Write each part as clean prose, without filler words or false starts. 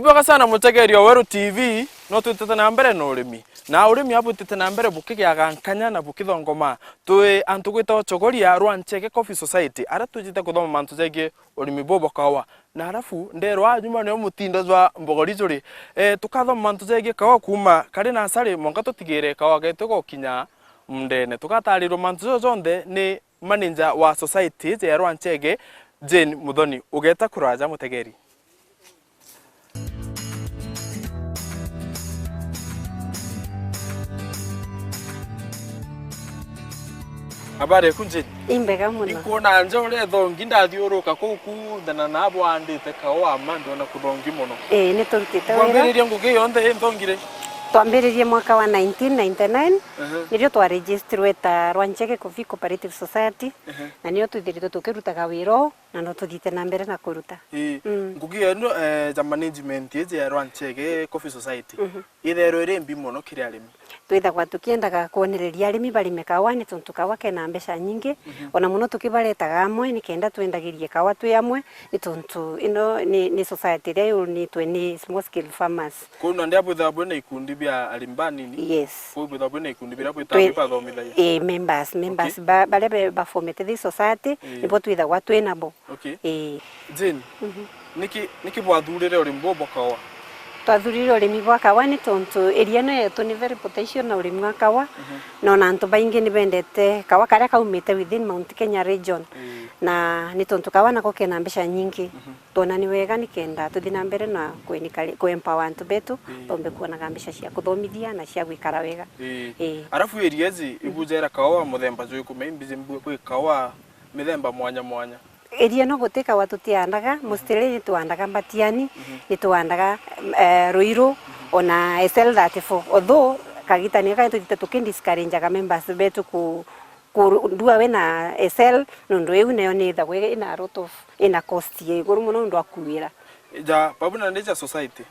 Ibyoga sana mutegeri wa Weru TV no tutete na mbere no urimi na urimi abu tutete na mbere bukigyaga nkanya na bukithongoma twi antu gwita chogoria Rwanchege Coffee Society ara tujite kuthoma mantu jege urimi bobo kawa na arafu nderwa nyuma ne mutindo zwa mbogori juri tukathoma mantu jege kawa kuma kari na sari monka tutigire kawa getu gokinya mndene tukatarirwo mantu jonde ni manager wa society ya Rwanchege Jane Muthoni ugeta kuraja mutegeri. Habari kunje imbega muno ikona nje ore thongi ndathiuruka kuku ndana nabo andite kawa amando na kuthongi muno ni turutite wira kwambiriria ngugi yonthe thongire twambiririe mwaka wa 1999 nirio twa register ta Rwanchege Coffee Cooperative Society na niyo twithirite tukirutaga wiro na no tuthite na mbere na kuruta ngugi eno ja management ya Rwanchege Coffee Society ithero iri mbi muno kiri arimi twithagwa tukiendaga kuonereria arimi barime kawa ni tontu kawa kena mbeca nyingi ona muno tukibaretaga amwe ni kenda twendagirie kawa twi amwe ni tontu ino ni society ria ni tweni small scale farmers kuna ndia buthabwe na ikundi bia arimbani ni yes ko buthabwe na ikundi bia bwita bathomithagia members bare bafomete the society nipo twithagwa twi nabo Jane niki bwathurire uri mbobo kawa twathurire urimi bwa kawa ni tontu area no yetu ni very potential na urimi wa kawa no na antu baingi ni bendete kawa karia kaumite within Mount Kenya region na ni tontu kawa nako kena mbeca nyingi tona ni wega ni kenda tuthina mbere na empower antu betu tombe kuona mbeca cia kuthomithia na cia gwikara wega arafu area ezi ibujera kawa muthemba jwe kumeimbize mbwe kawa mithemba mwanya mwanya area no guteka watu tiandaga mostly ni tuandaga Mbatiani ni tuandaga Ruiru ona SL34 although kagitani ka tutite tukindiscourage members betu ku ndua we na SL nundu eu nayo ni thagwe ina lot of ina cost ye iguru muno ndu akuira ja babu na ndeja society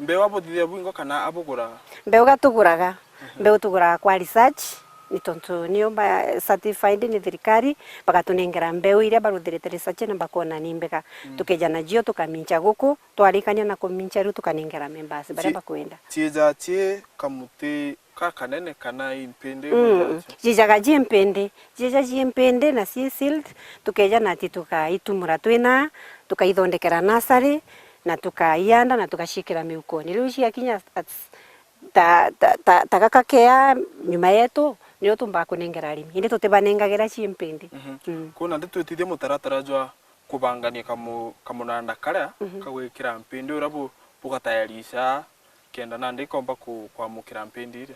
mbewa bothithia bwingo kana abugura mbeu gatuguraga mbeu tuguraga kwa research ni tontu niyo ba certified ni thirikari bagatunengera mbeu iria baruthirite research na bakona ni mbega tukejana jio tukamincha guku twarikania na kumincha ru tukanengera members bare bakwenda chieja chie kamuti kanene kana impende jijaga jimpende jija jimpende na si sealed tukejana ati tukaitumura twina tukaithondekera nursery na tukaianda na tukashikira miukoni riu cia kinya takakakea nyuma yetu niyo tumba kunengera arimi indi tutibanengagira chimpindi kuna nditwitithie mutaratara jwa kubangania kamunanda karia kagwikira mpindi urabu bugatayarisha kenda na ndikomba kwamukira mpindi ire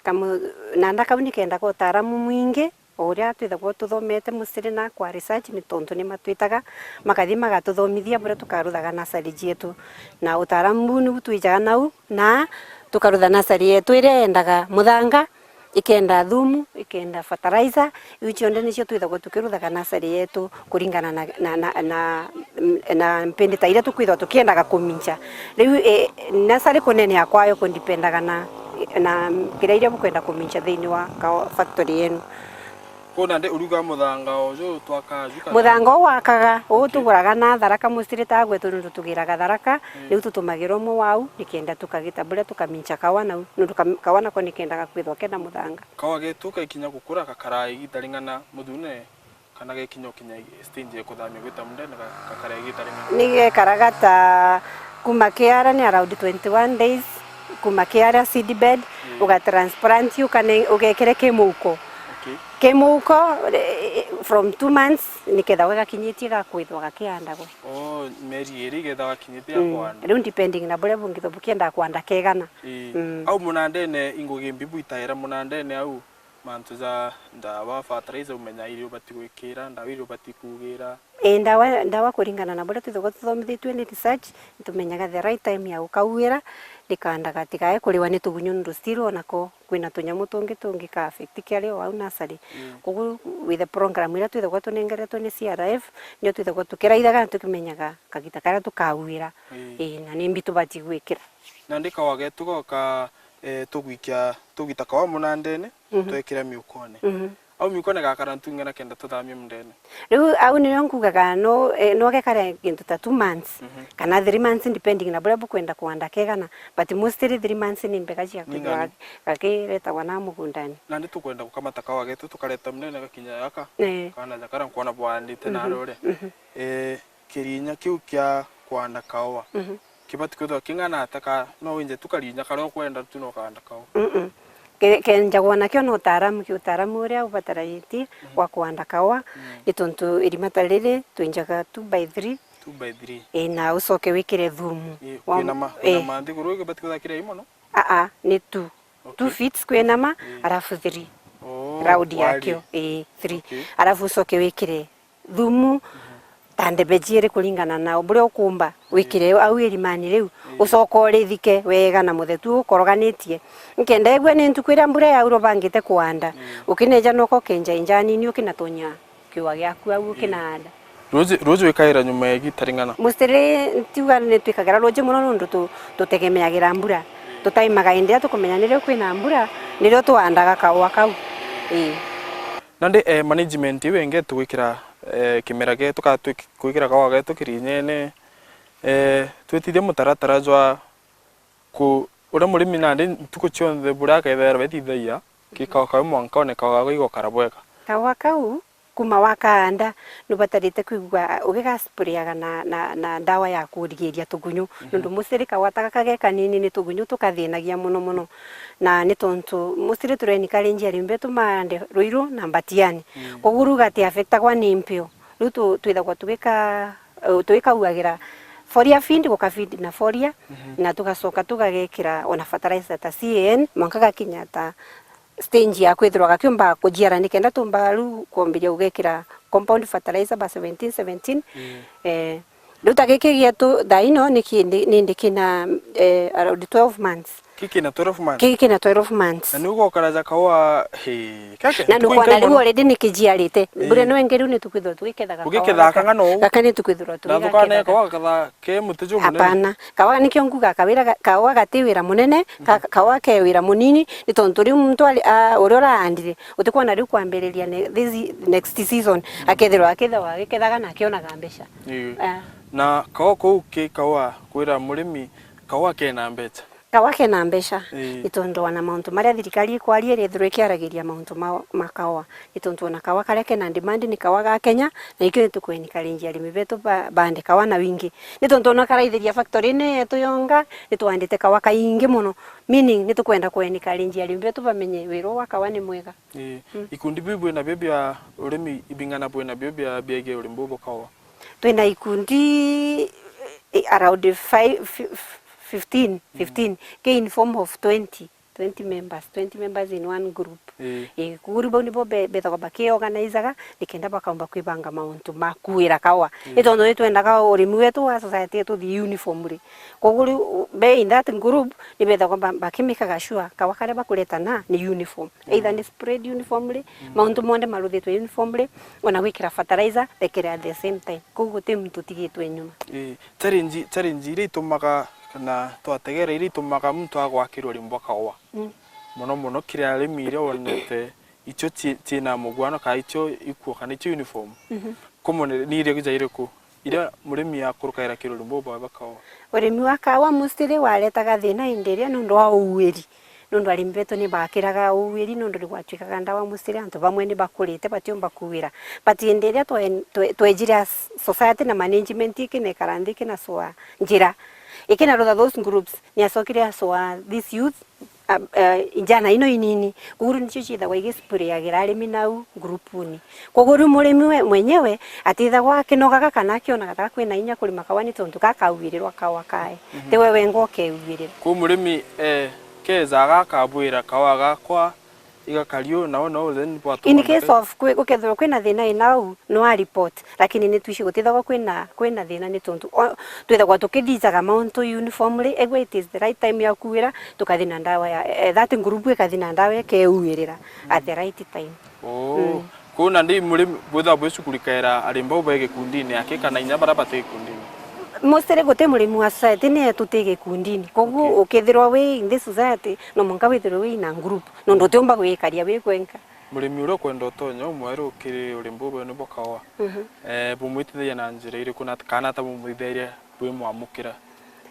kamunanda kau ni kenda ko taramu mwingi uria twithagwo tuthomete musiri na kwa research ni tontu ni matwitaga makathi magatuthomithia bure tukaruthaga nasari jetu na utaramu ni twijaga nau na tukarutha nasari yetu iria yendaga muthanga ikenda thumu ikenda fertilizer icio nde nicio twithagwo tukiruthaga nasari yetu kuringana na mpindi ta iria tukwithwa tukiendaga kumincha riu nasari kunene yakwayo kundipendaga na kira iria bukwenda kumincha thiini wa factory yenu kuna nde uruga muthanga ojo twakajuka muthanga wakaga tuguraga na tharaka musiri ta gwetu ndu tugiraga tharaka riu tutumagirwo mu wau nikenda tukagita bure tukamincha kawa na ndu kawana ko nikenda kwithwa kenda muthanga kawa getuka ikinya gukura kakarai gitaringana muthune kana gekinya kinya stage kuthamia gwita mundene kakarai gitaringana ni gekaraga ta kuma kiara ni around 21 days kuma kiara seedbed uga transplant ugekere kimuko kemuko from 2 months niketha wega kinyitie ga kwithwa gakiandagwe meri eri getha gakinyitie kwanda riu depending na bure bungitho bukienda kwanda kegana au munandene ingugi mbibu itaira munandene au mantu za ndawa fertilizer umenya irio bati gwikira ndawa irio bati kugira ndawa kuringana na bure twithagwo tuthomithitwe ni research tumenyaga the right time ya ukawira likandaga tigae kuliwa ni tugunyu ndu still onako kwina tunyamu tungi ka affect kiario au nasari kugu with the program ira twithagwo tunengeretwo ni CRF nio twithagwo tukiraithaga tukimenyaga kagita karia tukawira na ni mbitu bati gwikira na ndika wage tugoka tugwikia tugita kawa munandene twekira miukone au mikone gakara ntungana kenda tuthamie mndene riu au ni nkugaga no gekare gintu ta 2 months kana 3 months depending na bure bukwenda kuanda kegana but mostly 3 months ni mbega cia kugira gakireta wana mugundani na ndi tukwenda gukamata kawa getu tukareta mnene gakinya yaka kana jakara kuona bwandite na rore kirinya kiu kia kwanda kawa kibati kwetho kingana ataka no winje tukarinya karo kwenda tu no kanda kawa kenja kuona kio no utaaramu uria ubataraitie wa kuanda kawa itontu irimata riri twinjaga 2x3 na ucoke wikire thumu kwinama mandi guru kibati kwetho kire imo no ni 2 feet kwinama arafu 3 round yakio 3 arafu ucoke wikire thumu tande bejire kulingana na bure ukumba wikire au irimani riu ucoka urithike wega na muthetu ukoroganitie nkenda egwe ni ntukwira mbure ya uro bangite kuanda ukineja noko kenja injani ni ukinatonya kiwa gyaku au ukinanda roje wikaira nyuma ya gitaringana mustire tiuga ni twikagira roje muno nundu tutegemeagira mbura tutaimaga india tukumenya nirio kwina mbura nirio tuandaga kawa kau nande management wenge tuwikira kimera getu ka twikira kawa getu kirinyene twetithie mutaratara jwa ku ura murimi nande tuko chionde bura ka ithera betithia kikawa ka mwanka one kawa go karabweka kawa kau kuma wakanda nubatarite kuigwa ugigasprayaga na ndawa ya kurigiria tugunyu nundu musiri kawataga kageka nini ni tugunyu tukathinagia muno na ni tontu musiri tureni kalenji arimbe tumande ruiru na mbatiani koguru gati affecta kwa nimpio rutu twithagwa tuika uagira foria feed goka feed na foria na tugacoka tugagekira ona fertilizer ta CAN mwanka gakinya ta stage ya kwithirwa gakiumba kujiara nikenda tumba ru kuombiria ugekira compound fertilizer ba 17 ruta gekigia tu daino nindikina around 12 months kikina 12 months kikina 12 months na nugo karaja kawa kake na nugo na riu already nikijiarite bure no engeru ni tukwithwa twikethaga ugiketha kangano gakani tukwithwa tu na tukane kawa katha ke mutejo munene hapana kawa nikyo nguga kawira kawa gatiwira munene kawa ke wira munini ni tontu riu muntu urora andire utikona riu kwambiriria this next season akethirwa akethaga na akionaga mbeca na kawa kou ke kawa kwira murimi kawa kena mbeca kawa kena mbeca itondu wana mauntu maria thirikari kwari ri thuru kiaragiria mauntu makawa itondu na kawa kare kena demand ni kawa ga Kenya na ikyo tukweni kalenji arimi betu bande kawa na wingi itondu na karaithiria factory ne tuyonga nitwandite kawa kaingi muno meaning nitukwenda kweni kalenji arimi betu bamenye wiro wa kawa ni mwega ikundi bibu na bebia urimi ibingana bwena bebia biege urimbo kawa twina ikundi around 15 in form of 20 members in one group kuguru ni bo bethaga baki organizaga nikenda bakaumba kwibanga mauntu makuira kawa itondo nitwendaga urimi wetu wa society yetu the uniformly kuguru be in that group ni bethaga bakimikaga sure kawa kare bakuretana ni uniform either ni spread uniformly mauntu monde maruthitwe uniformly ona gwikira fertilizer bekira at the same time kugu tim tutigitwe nyuma challenge iri tumaga na twategera iri tumaga muntu agwakirwo rimbo kawa muno kiria arimire wonete icho china mugwano ka icho ikuo kana icho uniform komone ni ire gijaire ku ira murimi akurukaira kiro rimbo baba kawa urimi wa kawa mustiri waletaga thina indiria nundu wa uwiri nundu arimbeto ni bakiraga uwiri nundu rigwatwikaga ndawa mustiri antu bamwe ni bakurite batiomba kuwira bati indiria twejira society na management ikine karandiki na soa njira ikina rotha those groups ni asokire asoa this youth jana ino inini kuguru nicho chithagwa igispurayagira arimi nau groupuni kuguru murimi mwenyewe atithagwa kinogaga kana akiona gataka kwina inya kulima kawani tondu kakauwirirwa kawa kae tewe wengo keuwirira ku murimi kezaga kabwira kawaga kwa igakario no then bwatu in case of ukethwa kwina thina inau no report lakini ni twishi gutithagwa kwina thina ni tondu twithagwa tukithijaga mauntu uniformly egwe it is the right time ya kuwira tukathina ndawa ya that group ikathina ndawa keuwirira at the right time kuna ndi murimi bwitha bwisukurikaira arimbo bege kundini akika na inya bara bate kundini mostly gote murimi wa society ne tutege kundini kogu ukethirwa we in this society no munga withirwa we na group no ndotomba gwikaria we kwenka murimi uro kwenda utonyo mweru kiri urimbu bwe nubo kawa bumwitithia na njira iri kuna kana ta bumwithiria bwe mwamukira.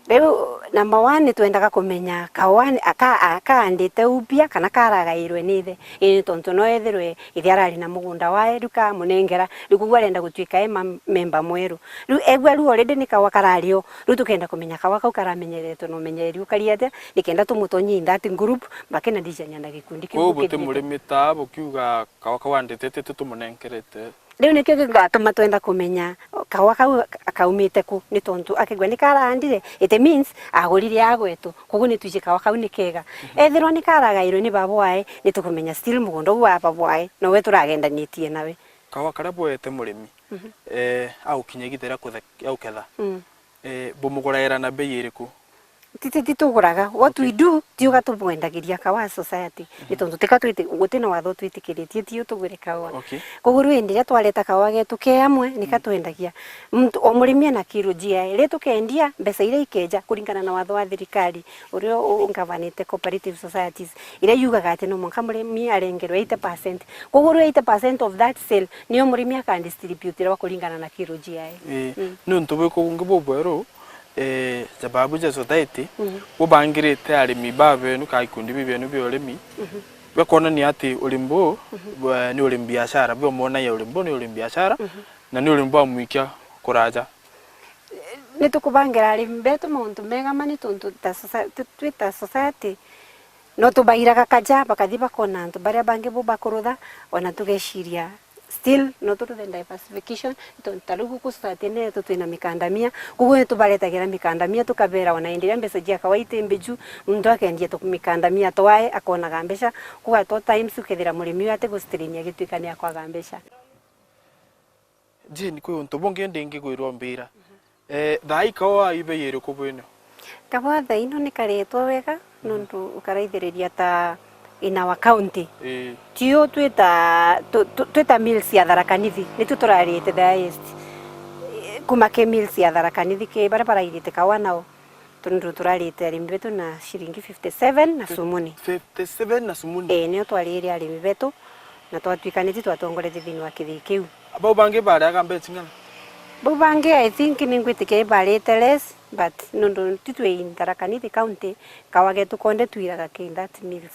Riu number 1 twendaga kumenya kawani akaandite upia kana karagairwe nithe ini tonto no ethirwe ithi arari na mugunda wae ruka munengera rikugwa arenda gutwika member mweru riu egwa ru already ni kawa karario riu tukenda kumenya kawa kau karamenyeretwo no menyeri ukari atia nikenda tumutonyi that group bakena dijanya na gikundi kiu buti murimi ta bukiuga kawa kawandite tumunenkerete. Riu nikio gigatuma twenda kumenya kawa kau akaumite ku ni tontu akigwa ni karandire it means agurire agwetu kugu ni tuje kawa kau ni kega ethirwo ni karagairwo ni babo wae ni tukumenya still mugondo wa babo wae no we turagendanitie nawe kawa kara boete murimi au kinyegithera au ketha bumuguraira na bei iriku titi tuguraga what we do tiuga tubwendagiria kawa society ni tondu tika twiti gutina watho twitikiritie tiu tugure kawa kuguru endia twaleta kawa getu ke amwe nikatwendagia o murimi na kirujia ile tukendia mbesa ile ikeja kuringana na watho wa thirikari urio ungavanite cooperative societies ile yugaga ati no monka murimi arengerwe 80% kuguru 80% of that sale niyo murimi akandistribute wa kuringana na kirujia nuntu bwe kungibo bwero sababu ja society ubangirite arimi babenu ka ikundi bibenu byolemi bakona ni ati ulimbo ni ulimbi biashara byo mona ya ulimbo ni ulimbi biashara na ni ulimbo amwikia kuraja nitukubangira arimi betu muntu mega mani tuntu ta society no tubairaga kaja bakathi bakona antu baria bangi bubakurutha ona tugeshiria still no to the diversification tarugu kustatene twina mikandamia kugo tubaretagira mikandamia tukabera wanaendelea mbesa jia kawaite mbeju mndu akendia tukumikandamia twae akona gambesha kuga to times ukethira murimi ate gustirinia gitwikania akwa gambesha je ni kwe unto bonge ndingi gwirwo mbira thai kawa ibe yero kubwino kawa thaino ni karetwa wega nundu ukaraithiriria ta in our county tio twita mills ya Tharaka-Nithi ni tuturarite the highest kuma ke mills ya Tharaka-Nithi ke bara irite kawa nao tundu turarite arimi betu na shilingi 57 na sumuni 57 na sumuni ni twarire arimi betu na twatwikanite twatongorete thini wa kithi kiu abo bange bara agambe tingana Bubange I think ningwitike barete less but nundu titwe in Tharaka-Nithi county kawage tukonde twiraga ke that mills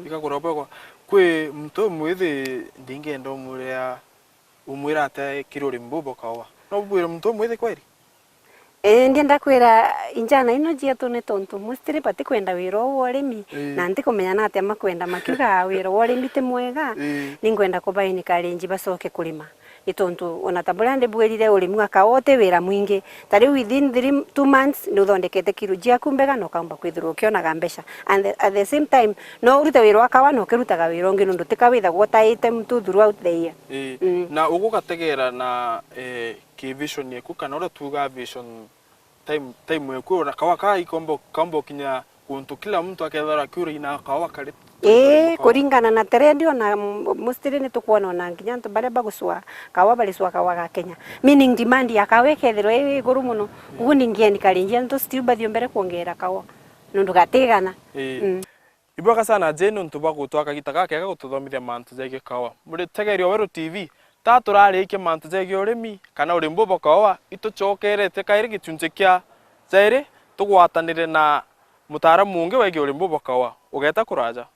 ikagoroba kwa kwe mto mwithi ndingenda umuria umwira ate kirori mbubo kawa no bwira mto mwithi kweri ndienda kwira injana ino jia tune tontu mustiri pati kwenda wiro worimi na ndi kumenya na ate makwenda makiga wiro worimi te mwega ningwenda kubaini karenji basoke kulima itontu ona tabulande bwerire urimi waka wote wira mwingi tari within 2 months no thondekete kirujia kumbega no kaumba kwithirwo kionaga mbesha and at the same time no urute wira waka wa no kirutaga wira ngi nundu tikawitha gwotaite mtu throughout the year na ugugategera na ki vision yeku kana ora tuga vision time yeku na kawa ikombo kinya kuntu kila mtu akethara kuri na kawa kare kuringana na trendi ona mustiri ni tukuona na nginya ntu baria baguswa kawa baliswa kawa ga Kenya meaning demand ya kawa kethirwe iguru muno ugu ningieni karinjia ntu still bathio mbere kuongera kawa nundu gatigana ibaka sana jenu ntu bagutwaka gitaka kega gututhomithia mantu jege kawa muri tegerio Weru TV ta turarike mantu jege urimi kana urimbo bokawa itucokerete kairi gitunje kia zaire tugwatanire na mutaaramu ungi wege urimbo bokawa ugeta kuraja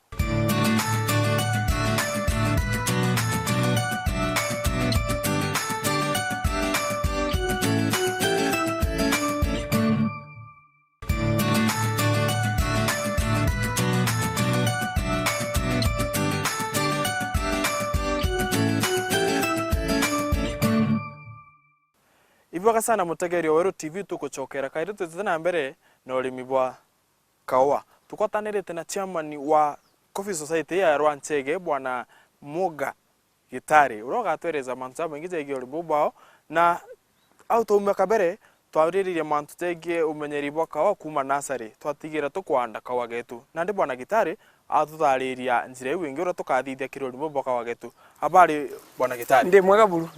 Ibaka sana mutegerio Weru TV tukuchokera kairi tutana mbere na urimi bwa kawa tukwatanirite na chairman wa Coffee Society ya Rwanchege bwana Muga Gitari uroga atwereza mantu maingi jege urimi bwao na auto kabere twawiririe mantu jege umenyeri bwa kawa kuma nasari twatigira tukwanda kawa getu na ndi bwana Gitari athuthariria njira wingi ura tukathithia kirori bwa kawa getu habari bwana Gitari ndi mwega buru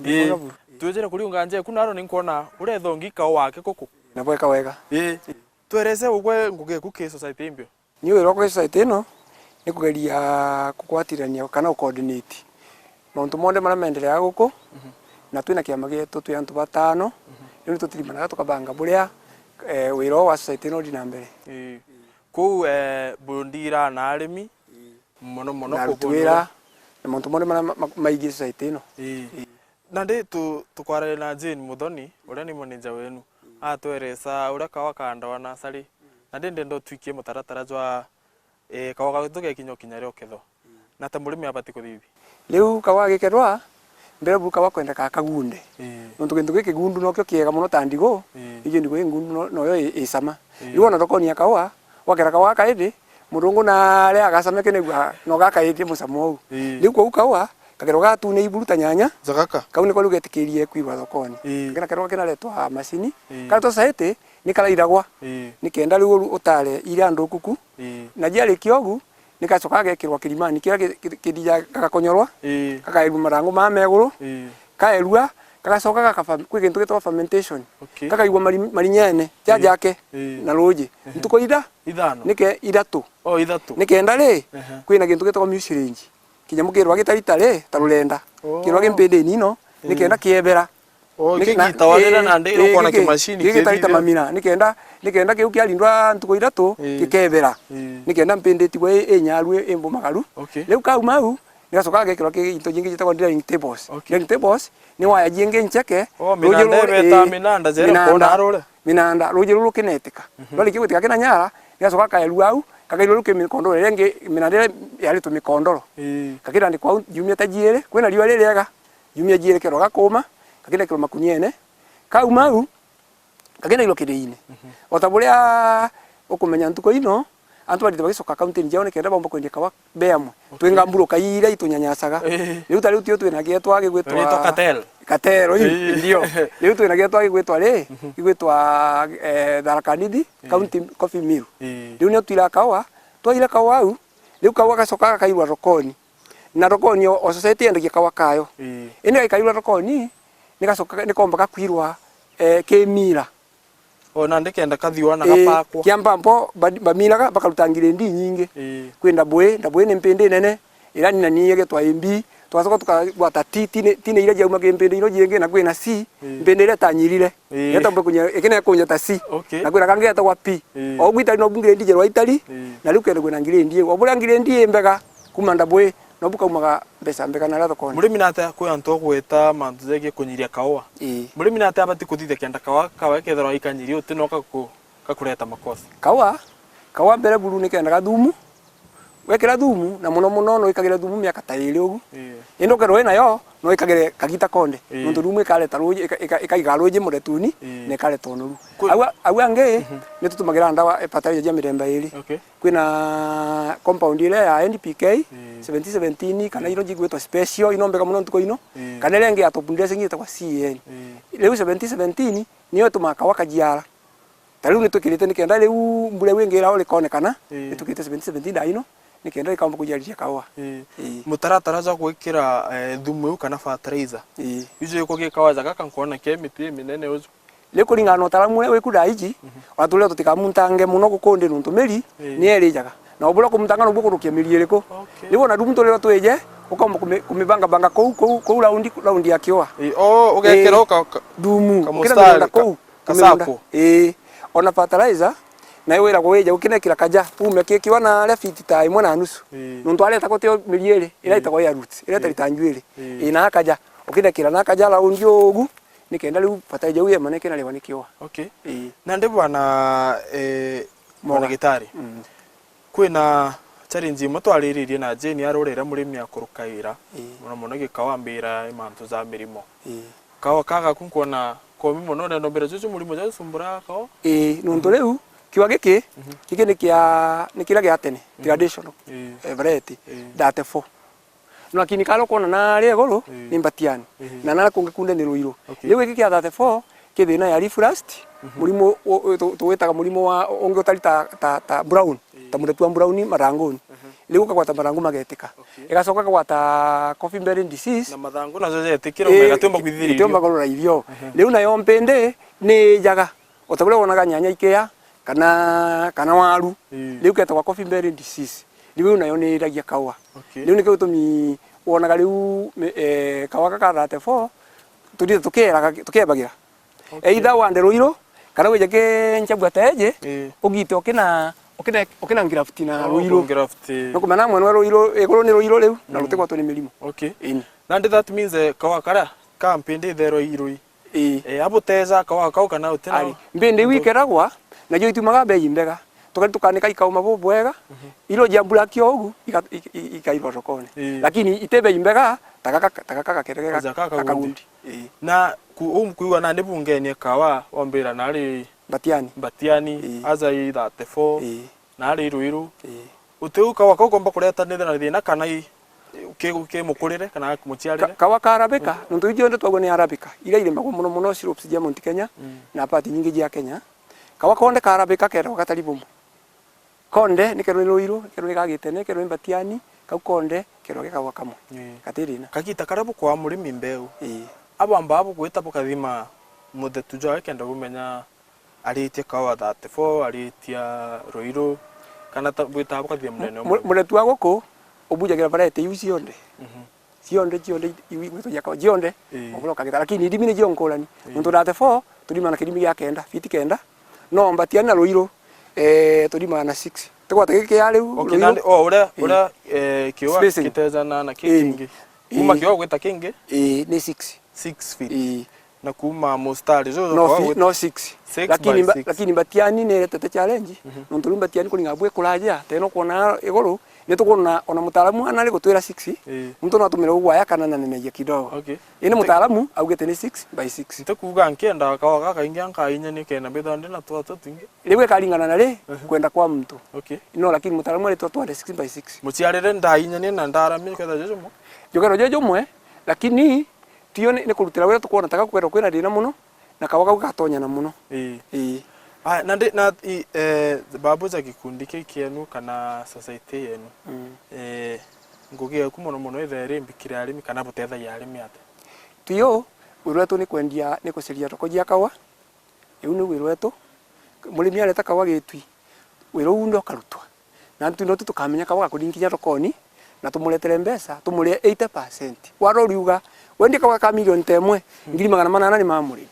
twejera kuriunga nje kunaro ninkona urethongi kawa wake kuku na bweka wega twereze ugwe nguge ku Society imbio ni wero ku society no ni kugeria kukwatirania kana coordinate mauntu monde mara maendelea guku na twina kiama gitu twi antu batano ni tutirimanaga tukabanga buria wiro wa society no di na mbere kou bundira na arimi mono kugwira na mauntu monde mara maigi society no na ndi tukware na Jane Muthoni uria ni manager wenu atweresa uria kawa kandawa na sari na ndi ndo twikie mutaratara jwa kawa tugekinya kinya rio ketho na ta murimi abati kuthithi riu kawa gikerwa mbere buka wakwenda kagunde nontu kintu giki gundu nokyo kiega muno tandigo ije ndigo ngundu noyo isama riu ona thokonia kawa wakera kawa kaidi murungu na ria agasame kenegwa no gakaidi musamo riu kwa kawa kagero gatu ne iburu tanyanya zakaka kau ni ko lugetikirie kuigwa thokoni kena kero kena letwa macini kana to saite ni kala iragwa ni kenda riu utare ire andu kuku na jari kiogu ni kacoka gekirwa kirimani kira kidija kagakonyorwa kakairu marango ma meguru kaerua kagacoka gakafa kwi kintu gitwa fermentation kakaigwa marinyene jajake na roje ntuko ithano nike ithatu ithatu nikenda ri kwina kintu gitwa mucirinji kinyamu kirwa gitaritare tarurenda kirwa gimpende nino nikenda kiebera nikitawarira na ndi rukona kimashini kitarita mamina nikenda kiu kiarindwa ntuko ithatu gikebera nikenda mpende tigwe enyaru embo magaru riu kau mau nigacoka gekirwa kintu jingi gitagwa drying tables drying tables ni waya jingi ncheke minanda zero kona arore minanda roje ruru kinetika rori kigwitika kina nyara nigacoka kaeru au kagairo ruke mikondoro renge minanda yari tu mikondoro kakira ndi kwa jumia tajiere kwena riwa ririega jumia jiere kero gakuma kakira kero makunyene kau mau kakira ilo kideine otaburia ukumenya ntuko ino antu bali bagicoka county njao ne kenda bomba kwendeka kawa beamwe twenga mburo kaira itunyanyasaga riu tari utio twina getwa gigwetwa katero ndio riu twina getwa gigwetwa ri gigwetwa Tharaka-Nithi county coffee mill riu ne twira kawa twaira kawa au riu kawa gacoka kairwa thokoni na thokoni o society endagia kawa kayo ine kairwa thokoni ni gacoka ni komba gakwirwa kemira ona ndikenda kathiwa na gapakwa kiambampo bamiraga bakarutangire ndi nyingi kwenda bwe ni mpende nene ira ni nani getwa MB twacoka tukagwata tine ira jauma kempende ino jingi na kwena C mpende ira tanyirire yetambo kunya ekene kunya ta C na kwena kange ta wapi o gwita no bungire ndi jerwa itali na riu kende kwena ngire ndi obura ngire ndi mbega kumanda bwe no buka umaga mbesa mbega na rathokoni murimi nata kwa antu gweta mantu zege kunyiria kawa murimi nata abati kuthithe kenda kawa kethera ikanyiri uti no kakureta makosa kawa mbere buru ni kenda thumu wekera thumu na muno no ikagira thumu miaka ta iri ugu indo kero ina yo no ikagire kagita konde nundu thumu ikareta roje ikaiga roje muretuni ne kareta onoru awu ange ni tutumagira ndawa patari ya miremba iri kwina compound ile ya NPK 1717 kana ino jigwetwa special ino mbega muno ntuko ino kana renge atopundire singita kwa CN leo 1717 niyo tumakawa kajiara tariu nitukirite nikenda riu mbure wingira uri konekana nitukirite 1717 da ino nikenda ikamba kujaria kawa mutaratara za gwikira thumu kana fertilizer ijo yuko gikawa za kaka nkona kemiti minene uzu leko ringano taramure wekuda iji watule tutikamuntange muno gukonde nuntumeri ni erijaga na obula kumutanga no bukurukia miliereko libona dumuntu lero tweje ukomba kumibanga banga kou round ya kioa ugekera dumu kira kou kasapo ona fertilizer na iwe ira gweja ukinekira kaja ume kikiwa na le fit ta imwe na nusu nuntu aleta kotio miliere ira itagwa ya roots ira taritanjwire ina kaja ukinekira na kaja la undio ugu nikenda riu fertilizer uye maneke na lewa nikiwa na ndi bwana mwana gitari kwina challenge mutwariririe na Jane arorera murimi akurukaira muno gikawambira imantu za mirimo kawa kaga kunkona komi muno ndo mbere cucu murimo ja sumbura kawa nuntu riu kiwa giki ni kira gya tene traditional variety date 4 no lakini kalo kona na regolo ni mbatiani na nala kungekunde ni ruiro riu giki kya date 4 kithina ya reflust murimo tuwetaga murimo wa onge utari ta brown ta muretu wa brown marangoni riu kagwata marangu magetika igacoka kagwata coffee bearing disease na mathangu nazo zetikira umega tumba kwithiria tumba gorora ivyo riu nayo mpende ni jaga otabule wonaga nyanya ikea kana waru riu ketagwa coffee bearing disease niwe nayo ni iragia kawa riu ni kiutumi wonaga riu kawa gaka 34 tuthie tukebagira either wande ruiro kana wije ke nchabwa taeje ugite okina graft na ruiro no kumana mwana ruiro egoro ni ruiro riu na rutegwa to ni mirimo and that means kawa kara kampindi thero irui abuteza kawa kau kana utena mbindi wikeragwa na jo itumaga bei mbega tukanika ikauma bwega ilo jambula kiogu ikairwa sokoni lakini itebe imbega takaka kerega kakagundi na kuiwa na ndibungeni kawa ombira nari Batiani azai 34 nari ruiru uteuka wako komba kureta nithana thina kana ke mukurire kana muciarire kawa karabika nundu ijo ndo twagwo ni arabika ira ile mago muno syrups cia Mount Kenya na pati nyingi cia Kenya kawa konde karabika kera wakatari bomu konde ni kero ruiru kero ni gagitene kero Batiani kau konde kero gekawa kamwe katirina kakita karabu kwa murimi mbeu abamba abo gwita bukathima muthetu jawe kenda gumenya aritie kawa 34 aritia ruiru kana bwita bukathima munene muthetu wa guku obujagira variety yusi yonde cionde iwi gwito ya kawa cionde obulo kagita lakini ndimi ni jonkolani muntu 34 tulima na kirimi ya kenda fiti kenda no Batiani na ruiru tulima na 6 tegwa tegeke ya riu ura kiwa kitezana na kingi kuma kiwa gwita kingi ni 6 feet na kuma mustari zo no 6 lakini Batiani ne tete challenge nuntu Batiani kulinga bwe kulaja teno kuona iguru ni tukuna ona mutaalamu anali gutwira 6 muntu no atumira ugwaya kana na neneje kidogo ine mutaalamu augete ni 6 by 6 ntakuga nkenda kawa kaka ingi ankainya ni kena bethande na twatu twingi riwe kalingana na ri kwenda kwa mtu no lakini mutaalamu ali twatu 6 by 6 muciarire ndainya ni na ndarami kwetha jejumo jogero jejumwe lakini tio ni kurutira wira tukuona taka kwera kwina dina muno na kawaga gatonya na muno na babu za gikundi kienu kana society yenu ngugi ku muno ithere mbikire arimi kana butetha ya arimi ate tio wirwetu ni kwendia ni kuciria toko jia kawa iu ni wirwetu murimi areta kawa gitwi wiru ndo karutwa na ntu no tukamenya kawa kuringinya tokoni na tumuletere mbesa tumulie 80% waro riuga wendi kawa ka milioni temwe 800 ni mamuri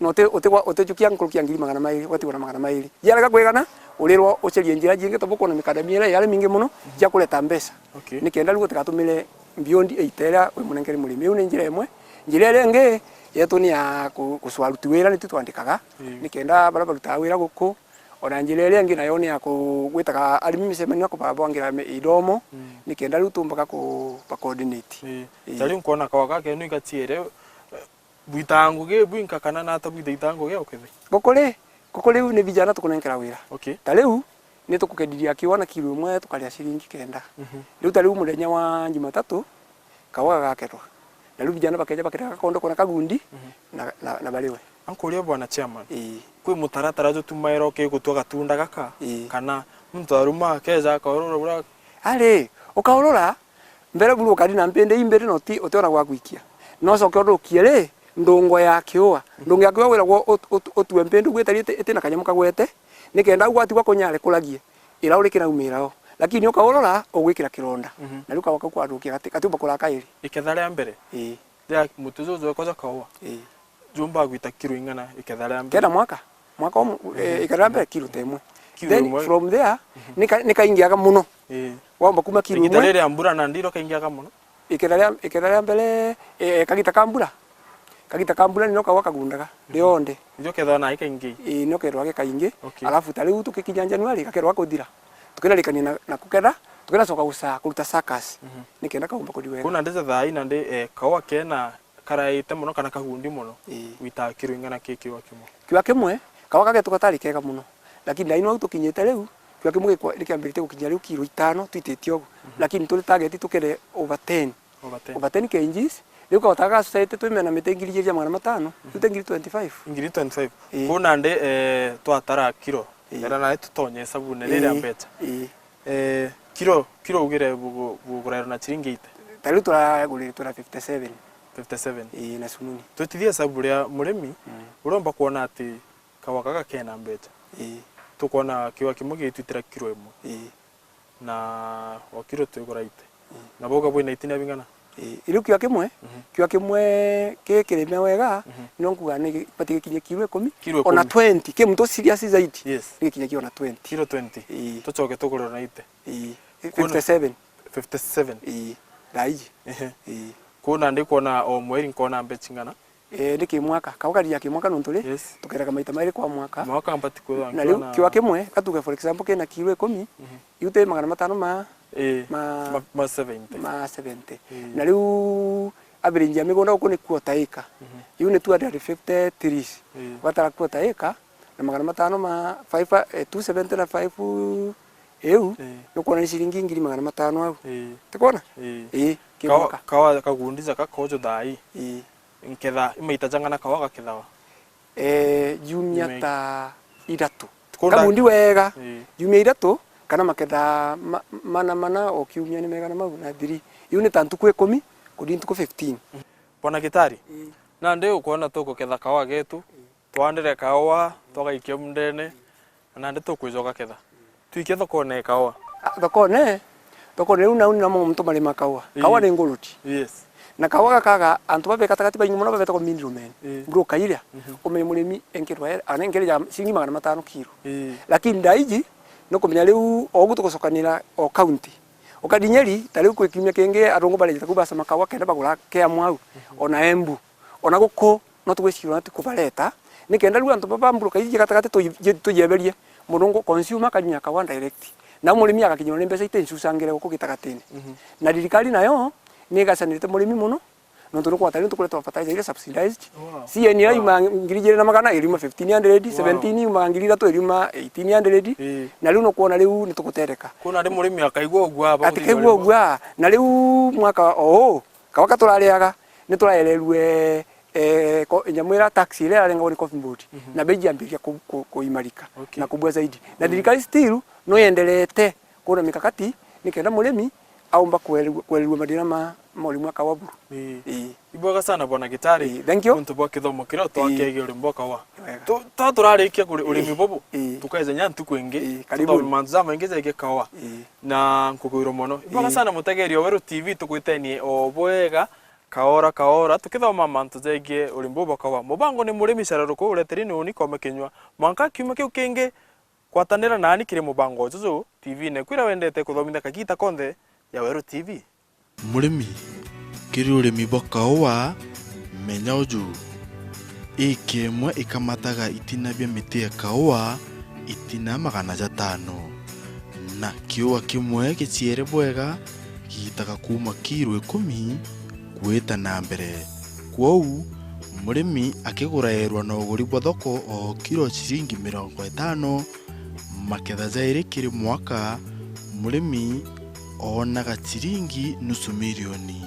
no te jukia nkulukia 200 wati wana 200 yaraga kwegana ulirwo ucerie njira jingi tobuko na mikadamia ile yale mingi muno ya kuleta mbesa nikenda rugo tikatumile beyond 8 we munengeri murimi une njira emwe njira ile nge yetu ni ya kuswaruti wira ni tutwandikaga nikenda bara baruta wira guku ona njira ile ngi nayo ni ya gwitaga arimi misemani ko babongira idomo nikenda rutumbaga ku coordinate tari nkona kawa kake ni gatiere buitangu ge buinka kana na ta buitangu ge okethe kokole ni vijana tukunenkera wira tariu ni tukukediria kiwana kilo imwe tukaria shilingi kenda riu tariu muthenya wa Jumatatu kawa gaketwa na riu vijana bakeja baketaka kondo kona kagundi na baliwe ankuria bwana chairman kwi mutaratara jo tumairo ke gutwa gatunda gaka kana mtu aruma keza kaorora bura ale ukaorora mbere buru kadi na mpende imbere no ti oteona gwa gwikia no so kyodo kiere ndongo ya kiwa wira otue mpende gwetari etena kanyamu kagwete nikenda gwati gwa kunyare kulagie ira uri kina umirao lakini ukaorora ogwikira kironda na ruka wakaku arukia katiumba kulaka iri ikethare ya mbere ya mutuzo koza kawa jumba gwita kilo ingana ikethare ya mbere kenda mwaka ikethare mbere kilo temwe then from there nikaingiaga muno wamba kuma kilo imwe ikethare ya mbura na ndiro kaingiaga muno ikethare mbere kagita kambura nino kawa kagundaga rionde ndio ketho na ikaingi no ketho age kaingi alafu tariu tukikinya Januari kakero akuthira tukira likania na kuketha tukira soka gusa kuruta sakas nikenda kaumba kudiwe kuna ndeze thai na ndi kawa kena karaite muno kana kagundi muno wita kiro ingana kiwa kimwe kawa kage tukatari kega muno lakini ndaino au tukinyete riu kiwa kimwe likiambirite gukinya riu kilo 5 twitete ogu lakini tuli target tukere over 10 kgs riu ka utaka society twimena mitengiri ya 500 tutengiri 25 kuna ndi twatara kilo era na tutonye sabune rira mbecha kilo ugire bugurera na chiringi tari turagurira 57 na sununi tutithia saburia murimi uromba kuona ati kawa kaka kena mbecha tukona kiwa kimwe gitwitira kilo imwe na wakiro twiguraite na boga bwina itina bingana iru kio kimwe ke kirime wega no nkuga ni pati kinye kilo 10 ona 20 ke mtu serious zaidi ni kinye kio na 20 kilo 20 tucoke tugurira na ite 57 daiji kuna ndi kuona o mweri nkona mbe chingana ndiki mwaka kaukaria kimwaka nuntuli tukeraga maita mairi kwa mwaka mpati kwa na leo kiwa kimwe katuge for example kena kilo 10 yute 500 ma 70 na leo average ya migunda uko ni quarter acre yu ni 250 trees watara quarter acre na 500 ma 270 na 5 nuko na shilingi 500 au tukona kimwaka kawa kagundiza kakojo dai nketha imaita jangana kawaga kethawa jumia ta idatu kagundi wega jumia idatu kana maketha mana o kiumia ni mega na mau na 3 unit antuku 10 kudi ntuku 15 bona gitari na ndi ukona tuko ketha kawa getu twandire kawa twagaikia mndene na ndi tukwijoga ketha tuikie thokone kawa thokone una mtu mali makawa kawa ni nguruti na kawaga kaga antu babe katakati ba nyumo babe to middleman bro kaira umenye mulimi enkirwa anengere ya shilingi 500 kilo lakini daiji no kumenya riu ogutukosokanira o county okadinyeri tari kwikimya kenge arongo bale takubasa makawa kenda bagura ke mwau ona embu ona guko no tugwicirwa ati kubaleta nikenda riu antu baba mbro kaiji katakati tujeberie murungo consumer kanya kawa direct na mulimi akakinywa ni mbeca itensusangire guko gitagatini na dirikali nayo nigacanirite murimi muno no turu kwa tari tukuletwa fertilizer ile subsidized CNA ima ngirije na magana irima 1500 17 ima ngirira to irima 1800 na riu no kuona riu nitugutereka kuna ndi murimi akaigwa ogwa aba atikaigwa ogwa na riu mwaka kawaka turariaga nituraererwe nyamwira taxi ile arenga uri coffee board na beji ambiria kuimarika na kubwa zaidi na dirikali still no yendelete kuna mikakati nikenda murimi aumba kwelwa madina ma molimu akawaburu ibwaga sana bwana gitari thank you muntu bwa kithomo kiro twakege uri mboka wa to turarikia kuri urimi bobo tukaiza nyantu kwingi karibu manza maingi zege kawa na nkugwiro mono ibwaga sana mutegerio weru TV tukwitenie obwega kaora tukithoma mantu zege uri mbobo kawa mubango ni murimi sararuko ureterini uni kome kinywa manka kiume kiu kingi kwatanira nani kire mubango juju TV ne kwira wendete kuthomithia kakita konthe ya Weru TV murimi kiri urimi bokawa menya uju ikemwe ikamataga itina bya miti ya kawa itina 500 na kiwa kimwe kichiere bwega gitaga kuma kiro 10 kweta na mbere kwou murimi akigura erwa na uguri bwa thoko o kiro shilingi 50 maketha zaire kiri mwaka murimi onaga shilingi nusu milioni